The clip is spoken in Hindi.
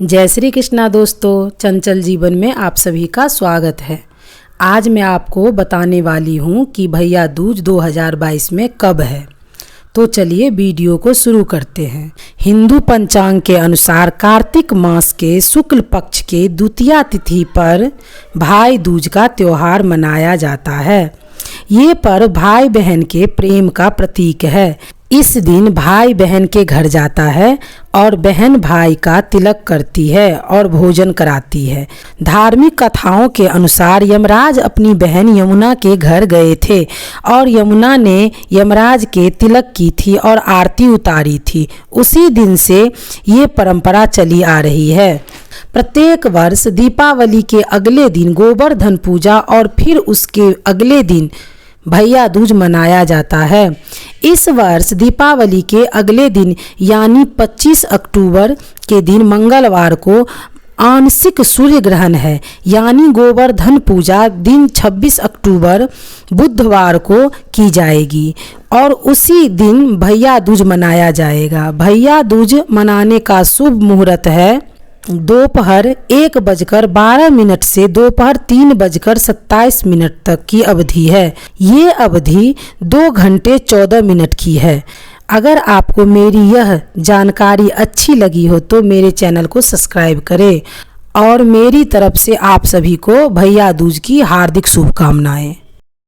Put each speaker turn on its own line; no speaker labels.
जय श्री कृष्णा दोस्तों, चंचल जीवन में आप सभी का स्वागत है। आज मैं आपको बताने वाली हूँ कि भैया दूज 2022 में कब है। तो चलिए वीडियो को शुरू करते हैं। हिंदू पंचांग के अनुसार कार्तिक मास के शुक्ल पक्ष के द्वितीया तिथि पर भाई दूज का त्योहार मनाया जाता है। ये पर्व भाई बहन के प्रेम का प्रतीक है। इस दिन भाई बहन के घर जाता है और बहन भाई का तिलक करती है और भोजन कराती है। धार्मिक कथाओं के अनुसार यमराज अपनी बहन यमुना के घर गए थे और यमुना ने यमराज के तिलक की थी और आरती उतारी थी। उसी दिन से ये परंपरा चली आ रही है। प्रत्येक वर्ष दीपावली के अगले दिन गोवर्धन पूजा और फिर उसके अगले दिन भैया दूज मनाया जाता है। इस वर्ष दीपावली के अगले दिन यानी 25 अक्टूबर के दिन मंगलवार को आंशिक सूर्य ग्रहण है, यानी गोवर्धन पूजा दिन 26 अक्टूबर बुधवार को की जाएगी और उसी दिन भैया दूज मनाया जाएगा। भैया दूज मनाने का शुभ मुहूर्त है दोपहर 1:12 से दोपहर 3:27 तक की अवधि है। ये अवधि 2 घंटे 14 मिनट की है। अगर आपको मेरी यह जानकारी अच्छी लगी हो तो मेरे चैनल को सब्सक्राइब करें और मेरी तरफ से आप सभी को भैया दूज की हार्दिक शुभकामनाएं।